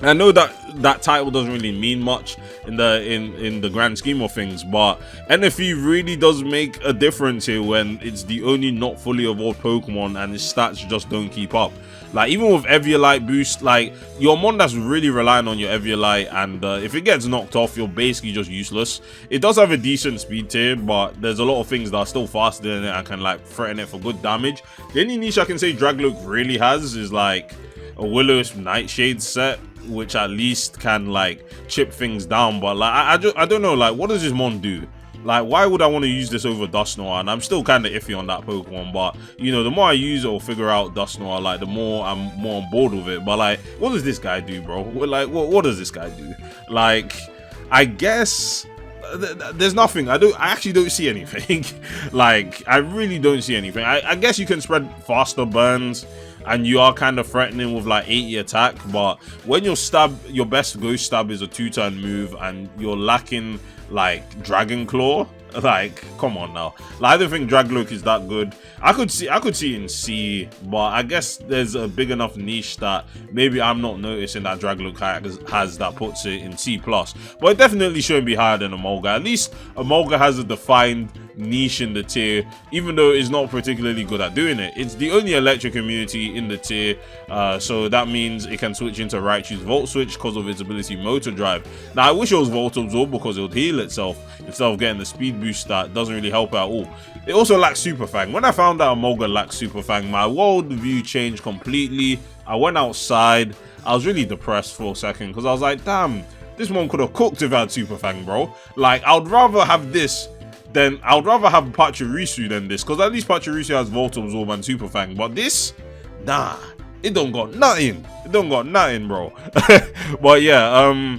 I know that title doesn't really mean much in the grand scheme of things, but NFE really does make a difference here when it's the only not fully evolved Pokemon and its stats just don't keep up. Like, even with Eviolite boost, like, your mon that's really relying on your Eviolite, and if it gets knocked off, you're basically just useless. It does have a decent speed tier, but there's a lot of things that are still faster than it and can, like, threaten it for good damage. The only niche I can say Dragloak really has is, like, a Will-O-Wisp Nightshade set, which at least can, like, chip things down. But, like, I don't know, like, what does this mon do? Like, why would I want to use this over Dusknoir? And I'm still kind of iffy on that Pokemon, but, you know, the more I use it or figure out Dusknoir, like, the more I'm more on board with it. But, like, what does this guy do, bro? Like, what does this guy do? Like, I guess there's nothing. I actually don't see anything. Like, I really don't see anything. I guess you can spread faster burns, and you are kind of threatening with like 80 attack, but when your best ghost stab is a 2-turn move and you're lacking like Dragon Claw, like, come on now. Like, I don't think Dragloak is that good. I could see it in C, but I guess there's a big enough niche that maybe I'm not noticing that Dragloak has that puts it in C+. But it definitely shouldn't be higher than Emolga. At least Emolga has a defined niche in the tier, even though it's not particularly good at doing it. It's the only electric immunity in the tier, so that means it can switch into Raichu's Volt Switch because of its ability Motor Drive. Now, I wish it was Volt Absorb because it would heal itself instead of getting the speed boost that doesn't really help at all. It also lacks Super Fang. When I found out Emolga lacked Super Fang, my world view changed completely. I went outside. I was really depressed for a second because I was like, damn, this one could have cooked if it had Super Fang, bro. Like, I'd rather have this than have Pachirisu than this, because at least Pachirisu has Volt Absorb and Super Fang, but this, nah, it don't got nothing. It don't got nothing, bro. But yeah,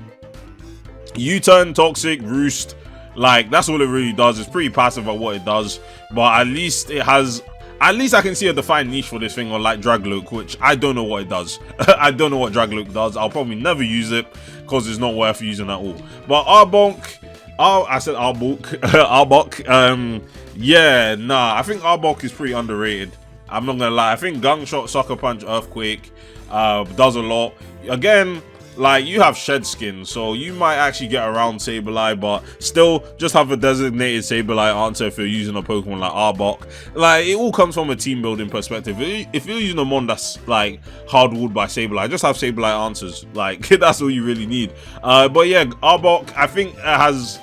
U-turn, Toxic, Roost, like, that's all it really does. It's pretty passive at what it does, but at least it has, at least I can see a defined niche for this thing, unlike Dragloak, which I don't know what it does. I don't know what Dragloak does. I'll probably never use it because it's not worth using at all. But Arbok, I said Arbok. Arbok. Yeah, nah, I think Arbok is pretty underrated. I'm not gonna lie. I think Gunshot, Sucker Punch, Earthquake does a lot. Again, like, you have Shed Skin, so you might actually get around Sableye, but still, just have a designated Sableye answer if you're using a Pokemon like Arbok. Like, it all comes from a team building perspective. If you're using a mon that's like hard ruled by Sableye, just have Sableye answers. Like, that's all you really need. But yeah, Arbok, I think it has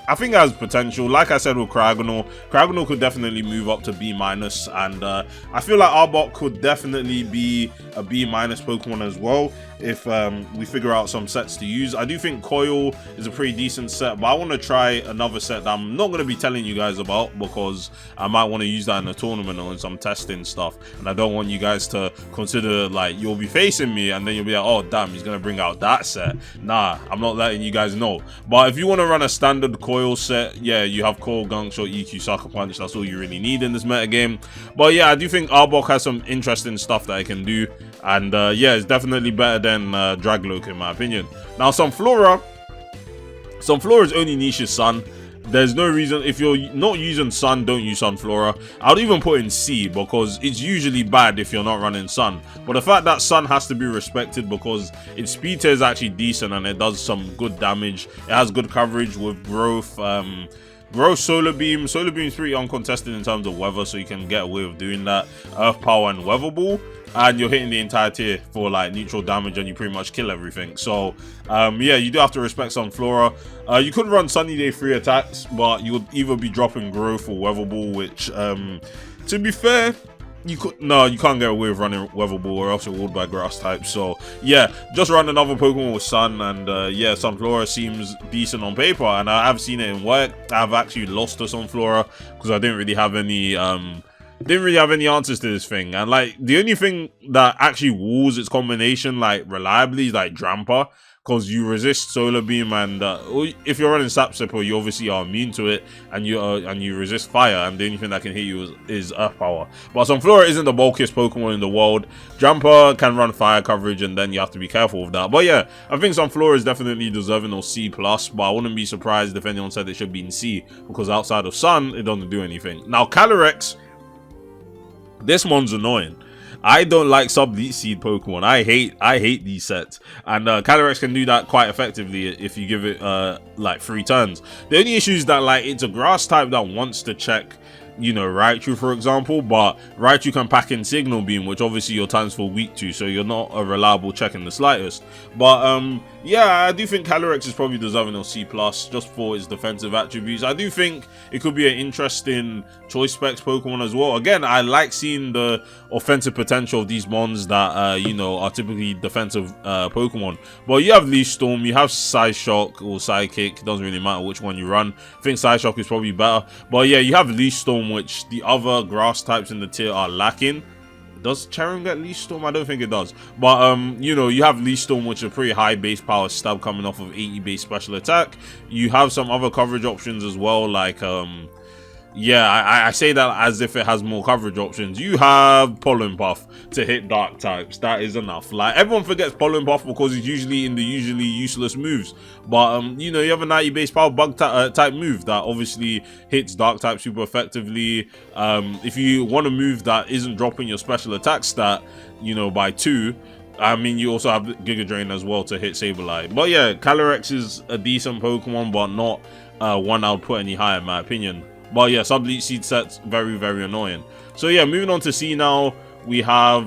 potential. Like I said with Cryogonal could definitely move up to B-, and I feel like Arbok could definitely be a B- Pokemon as well if we figure out some sets to use. I do think Coil is a pretty decent set, but I want to try another set that I'm not going to be telling you guys about because I might want to use that in a tournament or in some testing stuff, and I don't want you guys to consider like you'll be facing me and then you'll be like, oh damn, he's going to bring out that set. Nah, I'm not letting you guys know. But if you want to run a standard Coil set, yeah, you have Coil, Gunk Shot, EQ, Sucker Punch. That's all you really need in this metagame. But yeah, I do think Arbok has some interesting stuff that it can do, and yeah, it's definitely better than Dragloak in my opinion. Now, Sunflora is only niche Sun. There's no reason, if you're not using Sun, don't use Sunflora. I would even put in C because it's usually bad if you're not running Sun. But the fact that Sun has to be respected because its speed tier is actually decent and it does some good damage. It has good coverage with growth. Growth, Solar Beam. Solar Beam is pretty uncontested in terms of weather, so you can get away with doing that. Earth Power and Weather Ball, and you're hitting the entire tier for like neutral damage and you pretty much kill everything. So yeah, you do have to respect Sunflora. You could run Sunny Day 3 attacks, but you would either be dropping Growth or Weather Ball, which to be fair, you can't get away with running Weather Ball or else you're walled by grass type. So yeah, just run another Pokemon with Sun, and yeah, Sunflora seems decent on paper, and I have seen it in work. I've actually lost to Sunflora because I didn't really have any answers to this thing, and like the only thing that actually walls its combination like reliably is like Drampa, because you resist Solar Beam, and if you're running Sap Sipper, you obviously are immune to it, and you resist fire, and the only thing that can hit you is Earth Power. But Sunflora isn't the bulkiest Pokemon in the world. Drampa can run fire coverage, and then you have to be careful with that. But yeah, I think Sunflora is definitely deserving of C+, but I wouldn't be surprised if anyone said it should be in C, because outside of Sun, it doesn't do anything. Now, Calyrex, this one's annoying. I don't like sub-Leech Seed Pokemon. I hate these sets, and Calyrex can do that quite effectively if you give it like 3 turns. The only issue is that like it's a grass type that wants to check, you know, Raichu for example, but Raichu can pack in Signal Beam, which obviously your times for weak to, so you're not a reliable check in the slightest. But yeah, I do think Calyrex is probably deserving of C+, just for its defensive attributes. I do think it could be an interesting choice specs Pokemon as well. Again, I like seeing the offensive potential of these mons that you know, are typically defensive Pokemon. But you have Leaf Storm, you have Psyshock or Psychic, it doesn't really matter which one you run. I think Psyshock is probably better. But yeah, you have Leaf Storm, which the other grass types in the tier are lacking. Does Charon get Leaf Storm? I don't think it does. But you know, you have Leaf Storm, which is a pretty high base power stab coming off of 80 base special attack. You have some other coverage options as well, like yeah, I say that as if it has more coverage options. You have Pollen Puff to hit dark types. That is enough. Like, everyone forgets Pollen Puff because it's usually in the usually useless moves. But you know, you have a 90 base power bug type move that obviously hits dark type super effectively. If you want a move that isn't dropping your special attack stat, you know, by 2, I mean, you also have Giga Drain as well to hit Sableye. But yeah, Calyrex is a decent Pokemon, but not one I would put any higher in my opinion. But yeah, sub-Leech Seed set's very, very annoying. So yeah, moving on to C now, we have,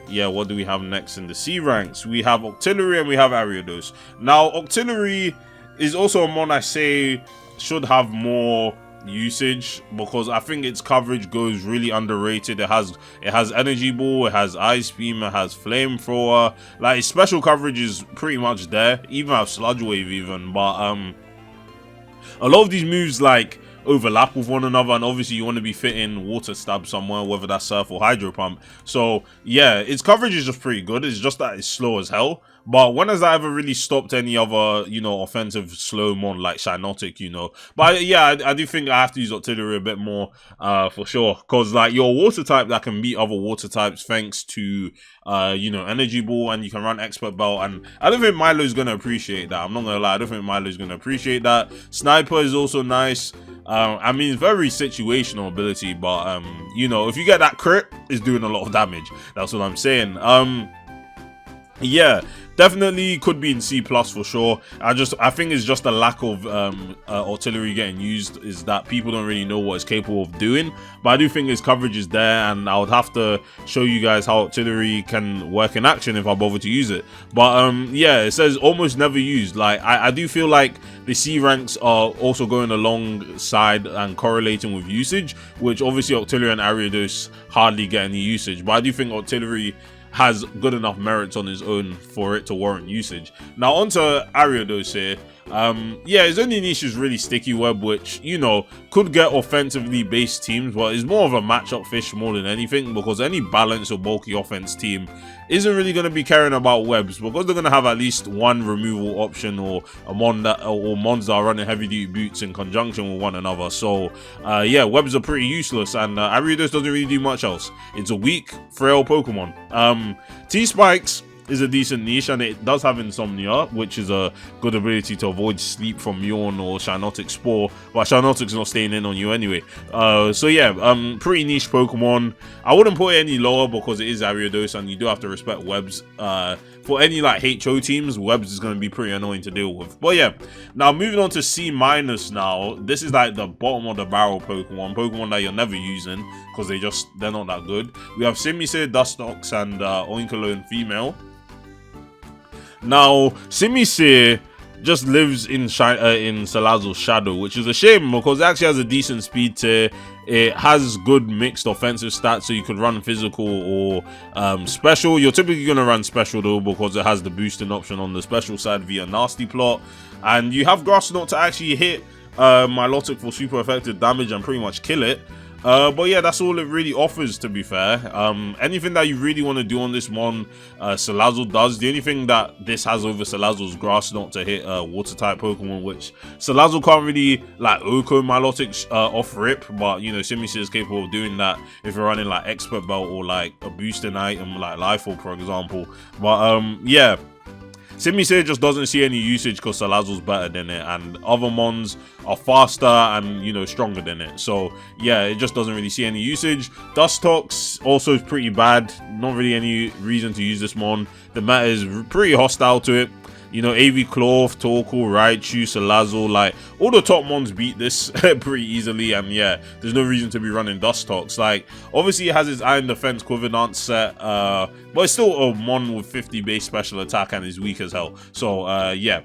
yeah, what do we have next in the C ranks? We have Octillery and we have Ariados. Now, Octillery is also a mon I say should have more usage, because I think its coverage goes really underrated. It has Energy Ball, it has Ice Beam, it has Flamethrower. Like, its special coverage is pretty much there, even have Sludge Wave even, but a lot of these moves like overlap with one another, and obviously you want to be fitting Water Stab somewhere, whether that's Surf or Hydro Pump. So yeah, its coverage is just pretty good. It's just that it's slow as hell. But when has that ever really stopped any other, you know, offensive slow mon like Shinotic, you know? But yeah, I do think I have to use Octillery a bit more, for sure. Because, like, you're a water type that can beat other water types thanks to, you know, Energy Ball, and you can run Expert Belt. And I don't think Milo's going to appreciate that. I'm not going to lie. I don't think Milo's going to appreciate that. Sniper is also nice. I mean, it's very situational ability, but, you know, if you get that crit, it's doing a lot of damage. That's what I'm saying. Yeah, definitely could be in C plus for sure. I think it's just a lack of artillery getting used, is that people don't really know what it's capable of doing. But I do think its coverage is there, and I would have to show you guys how artillery can work in action if I bother to use it. But yeah, it says almost never used. Like I do feel like the C ranks are also going alongside and correlating with usage, which obviously artillery and Ariados hardly get any usage. But I do think artillery has good enough merits on his own for it to warrant usage. Now onto Ariados here. Yeah, his only niche is really sticky web, which, you know, could get offensively based teams, but is more of a matchup fish more than anything, because any balanced or bulky offense team isn't really going to be caring about webs, because they're going to have at least one removal option or a mon that, or mons that are running heavy duty boots in conjunction with one another. So yeah, webs are pretty useless, and Ariados doesn't really do much else. It's a weak, frail Pokemon. T-Spikes is a decent niche, and it does have Insomnia, which is a good ability to avoid sleep from Yawn or Cyanotic Spore, but Cyanotic's not staying in on you anyway. So yeah, pretty niche Pokemon. I wouldn't put it any lower because it is Ariados, and you do have to respect webs. For any like HO teams, webs is going to be pretty annoying to deal with. But yeah, now moving on to C minus. Now this is like the bottom of the barrel Pokemon that you're never using because they're not that good. We have Simisir, Dustox, and Oinkologne female. Now, Simisir just lives in Salazzle's shadow, which is a shame because it actually has a decent speed tier. It has good mixed offensive stats, so you could run physical or special. You're typically going to run special though, because it has the boosting option on the special side via Nasty Plot. And you have Grass Knot to actually hit Milotic for super effective damage and pretty much kill it. But yeah, that's all it really offers, to be fair. Anything that you really want to do on this mon, Salazzle does. The only thing that this has over Salazzle is Grass Knot to hit water type Pokemon, which Salazzle can't really like Oko Milotic off rip, but you know, Simisir is capable of doing that if you're running like Expert Belt or like a boosting item like Life Orb, for example. But yeah, Simisir just doesn't see any usage because Salazzle's better than it, and other mons are faster and, you know, stronger than it. So yeah, it just doesn't really see any usage. Dustox also is pretty bad. Not really any reason to use this mon. The meta is pretty hostile to it. You know, AV Cloth, Torkoal, Raichu, Salazzle, like all the top mons beat this pretty easily, and yeah, there's no reason to be running Dustox. Like, obviously it has its Iron Defense Quiver Dance set, but it's still a mon with 50 base special attack and is weak as hell. So yeah,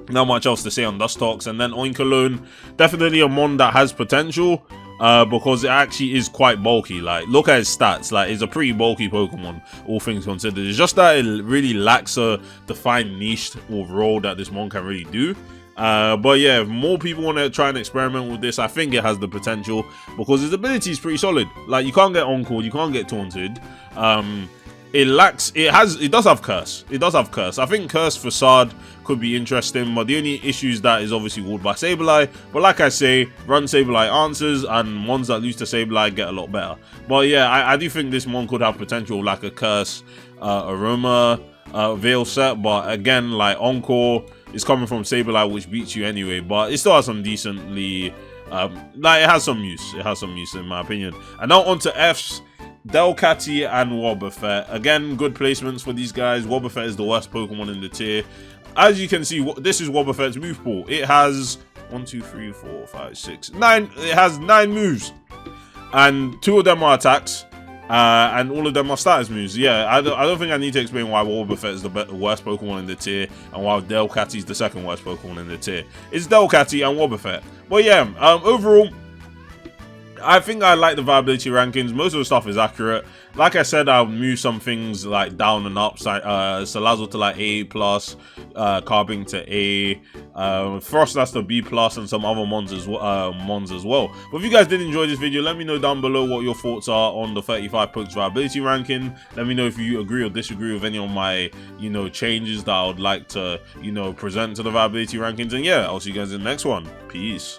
not much else to say on Dustox. And then Oinkologne, definitely a mon that has potential. Because it actually is quite bulky. Like, look at its stats. Like, it's a pretty bulky Pokemon, all things considered. It's just that it really lacks a defined niche or role that this mon can really do. But yeah, if more people want to try and experiment with this, I think it has the potential, because its ability is pretty solid. Like, you can't get Encore, you can't get Taunted. It does have Curse. It does have Curse. I think Curse Facade could be interesting, but the only issue is that is obviously walled by Sableye. But like I say, run Sableye answers, and ones that lose to Sableye get a lot better. But yeah, I do think this mon could have potential, like a Curse, Aroma, Veil set. But again, like Encore is coming from Sableye, which beats you anyway. But it still has some decently, like, it has some use. It has some use in my opinion. And now on to Fs. Delcatty and Wobbuffet. Again, good placements for these guys. Wobbuffet is the worst Pokemon in the tier. As you can see, this is Wobbuffet's move pool. It has 1, 2, 3, 4, 5, 6, 9. It has 9 moves, and 2 of them are attacks, and all of them are status moves. Yeah, I don't think I need to explain why Wobbuffet is the worst Pokemon in the tier, and why Delcatty is the second worst Pokemon in the tier. It's Delcatty and Wobbuffet. But yeah, overall, I think I like the viability rankings. Most of the stuff is accurate. Like I said, I'll move some things like down and up. Salazzle to like A+, Carbing to A, Frostlass to B+, and some other mons as well. But if you guys did enjoy this video, let me know down below what your thoughts are on the 35 Pokes viability ranking. Let me know if you agree or disagree with any of my, you know, changes that I would like to, you know, present to the viability rankings. And yeah, I'll see you guys in the next one. Peace.